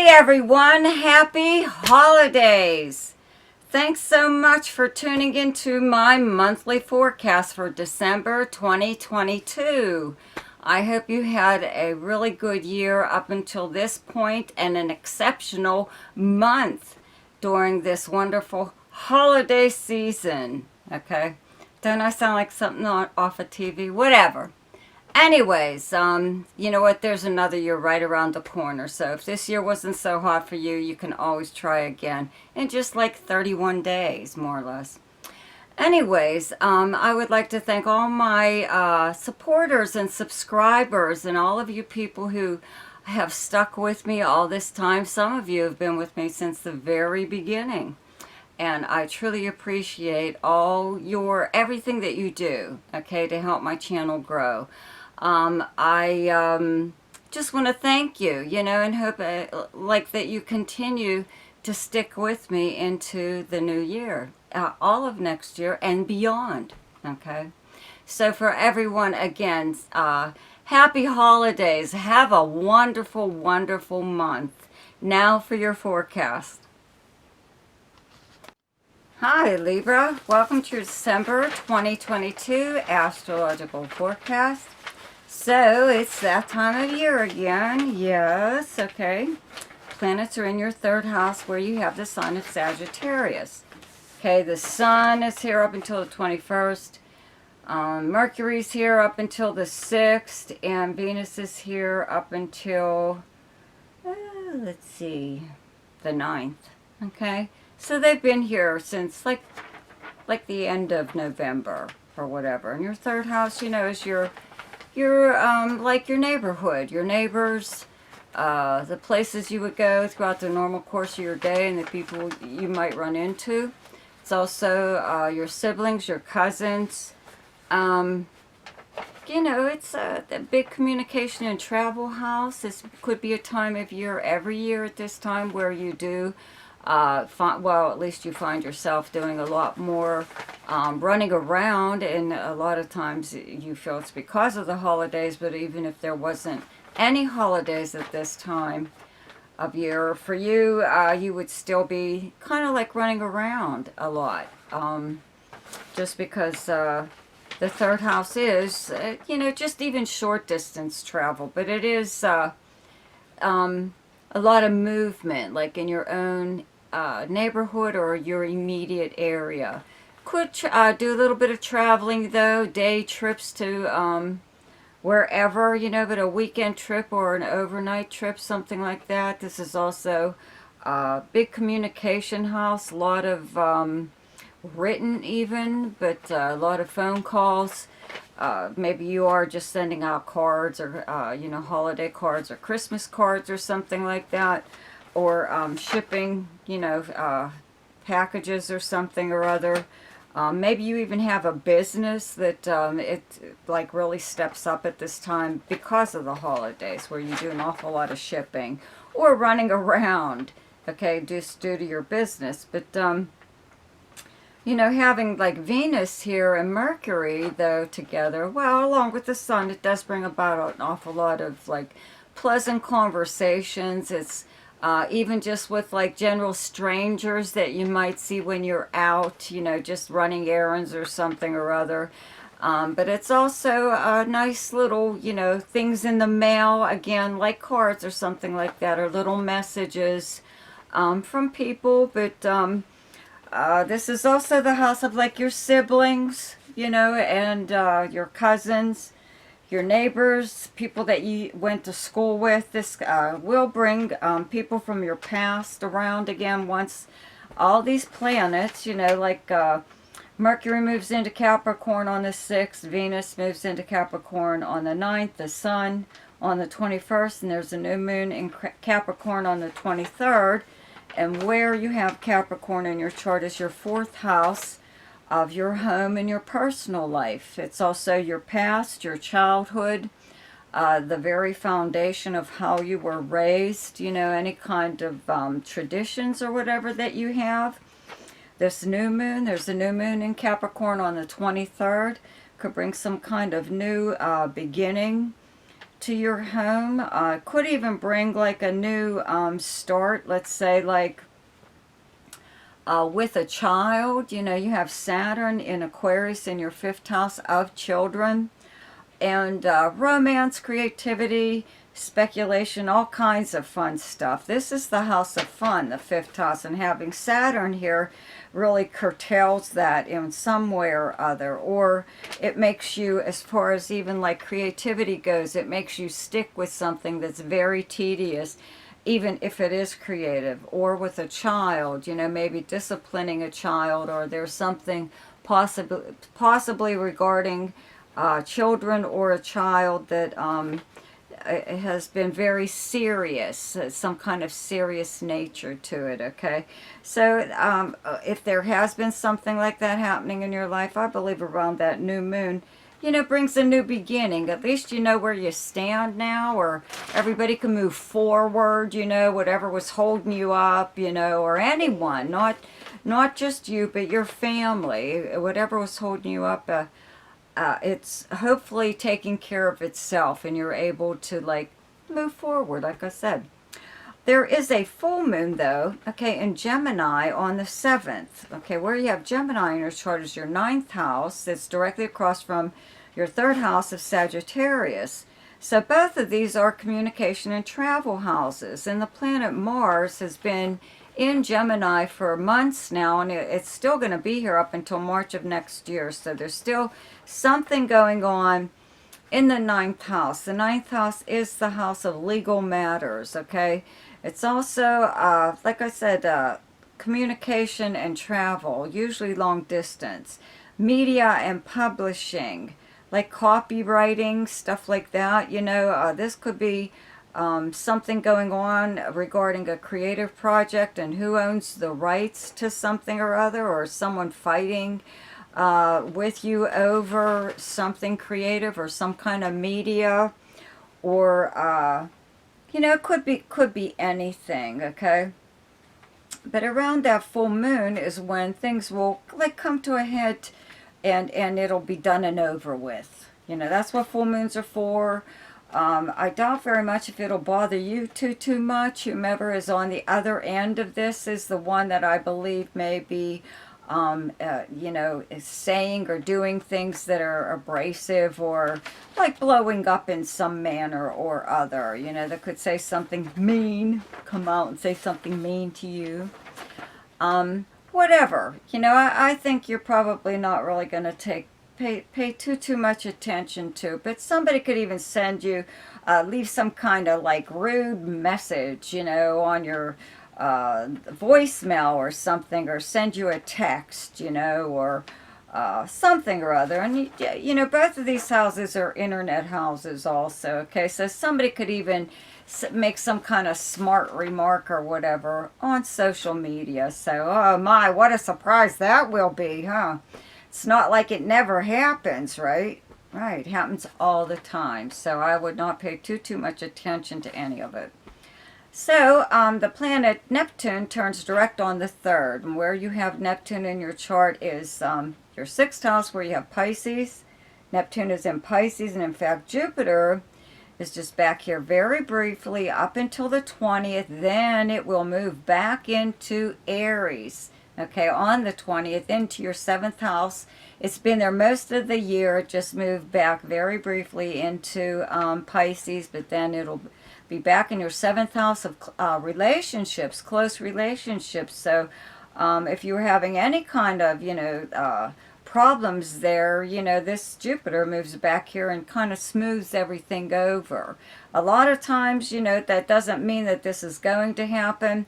Hey everyone, happy holidays! Thanks so much for tuning into my monthly forecast for December 2022. I hope you had a really good year up until this point and an exceptional month during this wonderful holiday season. Okay? Don't I sound like something off of TV? Whatever. Anyways, you know what? There's another year right around the corner. So if this year wasn't so hot for you, you can always try again in just like 31 days, more or less. Anyways, I would like to thank all my supporters and subscribers and all of you people who have stuck with me all this time. Some of you have been with me since the very beginning. And I truly appreciate everything that you do, okay, to help my channel grow. I just want to thank you, and hope that you continue to stick with me into the new year, all of next year and beyond, okay? So for everyone, again, happy holidays. Have a wonderful, wonderful month. Now for your forecast. Hi Libra, welcome to December 2022 Astrological Forecast. So it's that time of year again. Yes, okay. Planets are in your third house where you have the sign of Sagittarius. Okay, the sun is here up until the 21st. Mercury's here up until the 6th. And Venus is here up until, let's see, the 9th. Okay, so they've been here since like the end of November or whatever. And your third house, is your like your neighborhood, your neighbors, the places you would go throughout the normal course of your day and the people you might run into. It's also your siblings, your cousins. It's a big communication and travel house. This could be a time of year every year at this time where you do at least you find yourself doing a lot more running around, and a lot of times you feel it's because of the holidays, but even if there wasn't any holidays at this time of year for you, you would still be kind of like running around a lot, just because the third house is, just even short distance travel, but it is a lot of movement, like in your own neighborhood or your immediate area. Could do a little bit of traveling though, day trips to wherever, but a weekend trip or an overnight trip, something like that. This is also a big communication house, a lot of written even, but a lot of phone calls. Maybe you are just sending out cards or, holiday cards or Christmas cards or something like that. Or shipping, packages or something or other. Maybe you even have a business that it like really steps up at this time because of the holidays, where you do an awful lot of shipping or running around, okay, just due to your business. But having like Venus here and Mercury, though, together, well, along with the sun, it does bring about an awful lot of like pleasant conversations. It's even just with like general strangers that you might see when you're out, just running errands or something or other. But it's also nice little, things in the mail, again, like cards or something like that, or little messages from people. But this is also the house of like your siblings, and your cousins, your neighbors, people that you went to school with. This will bring people from your past around again once all these planets, like Mercury moves into Capricorn on the 6th, Venus moves into Capricorn on the 9th, the Sun on the 21st, and there's a new moon in Capricorn on the 23rd. And where you have Capricorn in your chart is your 4th house of your home and your personal life. It's also your past, your childhood, the very foundation of how you were raised, any kind of traditions or whatever that you have. This new moon, there's a new moon in Capricorn on the 23rd, could bring some kind of new beginning to your home. Could even bring like a new start, let's say like with a child. You know, you have Saturn in Aquarius in your 5th house of children. And romance, creativity, speculation, all kinds of fun stuff. This is the house of fun, the 5th house, and having Saturn here really curtails that in some way or other. Or it makes you, as far as even like creativity goes, it makes you stick with something that's very tedious, even if it is creative. Or with a child, you know, maybe disciplining a child, or there's something possibly regarding children or a child that has been very serious, some kind of serious nature to it, okay? So if there has been something like that happening in your life, I believe around that new moon, you know, brings a new beginning. At least you know where you stand now, or everybody can move forward, you know, whatever was holding you up, you know, or anyone, not just you, but your family, whatever was holding you up, it's hopefully taking care of itself, and you're able to like move forward, like I said. There is a full moon though, okay, in Gemini on the 7th. Okay, where you have Gemini in your chart is your 9th house. That's directly across from your 3rd house of Sagittarius. So both of these are communication and travel houses. And the planet Mars has been in Gemini for months now, and it's still going to be here up until March of next year. So there's still something going on in the 9th house. The 9th house is the house of legal matters, okay? It's also, like I said, communication and travel, usually long distance. Media and publishing, like copywriting, stuff like that. You know, this could be something going on regarding a creative project and who owns the rights to something or other, or someone fighting with you over something creative or some kind of media, or you know, it could be anything, okay? But around that full moon is when things will like come to a head, and it'll be done and over with. You know, that's what full moons are for. I doubt very much if it'll bother you too much. Whomever is on the other end of this is the one that I believe may be, you know, is saying or doing things that are abrasive, or like blowing up in some manner or other. You know, that could say something mean, come out and say something mean to you. Whatever. You know, I think you're probably not really going to pay too much attention to, but somebody could even send you, leave some kind of like rude message, you know, on your voicemail or something, or send you a text, you know, or something or other. And you know, both of these houses are internet houses also, okay? So somebody could even make some kind of smart remark or whatever on social media. So, oh my, what a surprise that will be, huh? It's not like it never happens, right? Right, it happens all the time. So I would not pay too much attention to any of it. So the planet Neptune turns direct on the 3rd. And where you have Neptune in your chart is your 6th house, where you have Pisces. Neptune is in Pisces, and in fact Jupiter is just back here very briefly up until the 20th. Then it will move back into Aries. Okay, on the 20th, into your 7th house. It's been there most of the year. It just moved back very briefly into Pisces, but then it'll be back in your 7th house of relationships, close relationships. So if you're having any kind of, you know, problems there, you know, this Jupiter moves back here and kind of smooths everything over. A lot of times, you know, that doesn't mean that this is going to happen.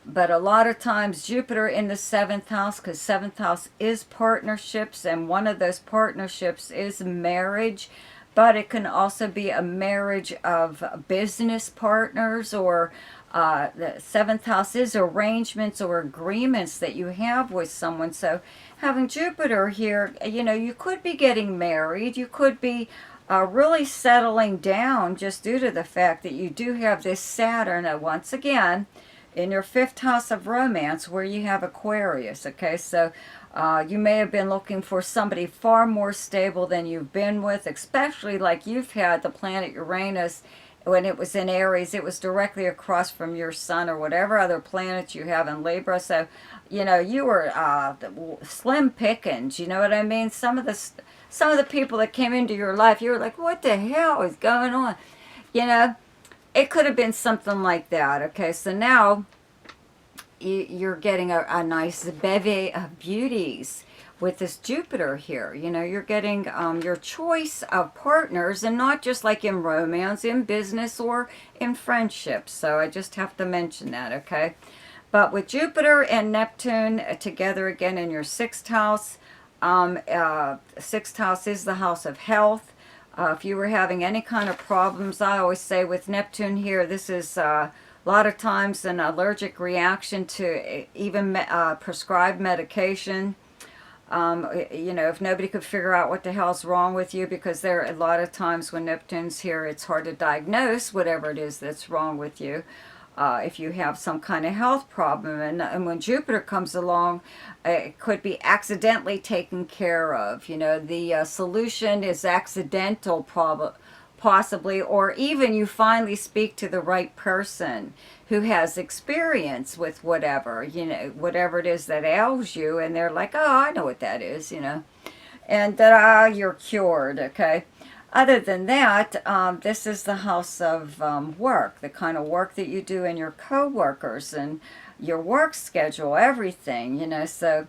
But a lot of times Jupiter in the 7th house, because 7th house is partnerships, and one of those partnerships is marriage. But it can also be a marriage of business partners, or the 7th house is arrangements or agreements that you have with someone. So having Jupiter here, you know, you could be getting married. You could be really settling down just due to the fact that you do have this Saturn, once again, in your 5th house of romance where you have Aquarius, okay? So you may have been looking for somebody far more stable than you've been with, especially like you've had the planet Uranus. When it was in Aries, it was directly across from your sun or whatever other planet you have in Libra. So, you know, you were slim pickings. You know what I mean? Some of the people that came into your life, you were like, what the hell is going on? You know, it could have been something like that. Okay, so now you're getting a nice bevy of beauties with this Jupiter here. You know, you're getting your choice of partners, and not just like in romance, in business, or in friendships. So I just have to mention that, okay? But with Jupiter and Neptune together again in your 6th house, 6th house is the house of health. If you were having any kind of problems, I always say with Neptune here, this is a lot of times an allergic reaction to even prescribed medication. You know, if nobody could figure out what the hell's wrong with you, because there are a lot of times when Neptune's here, it's hard to diagnose whatever it is that's wrong with you. If you have some kind of health problem, and when Jupiter comes along, it could be accidentally taken care of. You know, the solution is accidental, possibly, or even you finally speak to the right person who has experience with whatever, you know, whatever it is that ails you, and they're like, oh, I know what that is, you know, and you're cured, okay? Other than that, this is the house of work, the kind of work that you do in your co-workers and your work schedule, everything, you know. So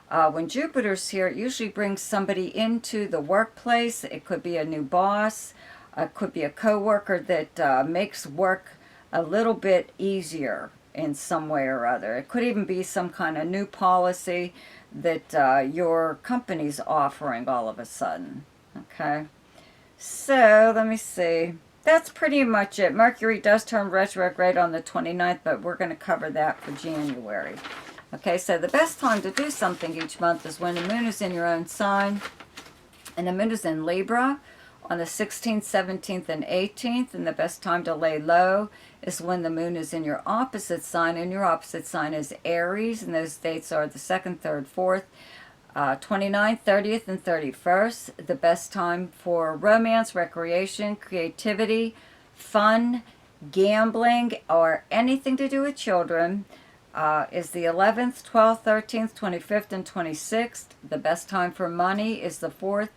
when Jupiter's here, it usually brings somebody into the workplace. It could be a new boss. It could be a co-worker that makes work a little bit easier in some way or other. It could even be some kind of new policy that your company's offering all of a sudden, okay? So, let me see. That's pretty much it. Mercury does turn retrograde on the 29th, but we're going to cover that for January. Okay, so the best time to do something each month is when the moon is in your own sign. And the moon is in Libra on the 16th, 17th, and 18th. And the best time to lay low is when the moon is in your opposite sign. And your opposite sign is Aries. And those dates are the 2nd, 3rd, 4th. 29th, 30th, and 31st, the best time for romance, recreation, creativity, fun, gambling, or anything to do with children, is the 11th, 12th, 13th, 25th, and 26th. The best time for money is the 4th,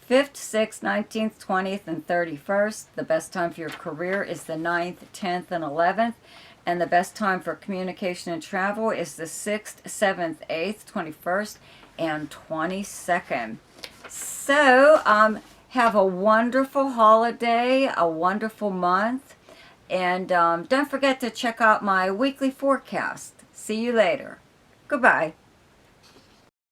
5th, 6th, 19th, 20th, and 31st. The best time for your career is the 9th, 10th, and 11th. And the best time for communication and travel is the 6th, 7th, 8th, 21st, and 22nd. So, have a wonderful holiday, a wonderful month, and don't forget to check out my weekly forecast. See you later. Goodbye.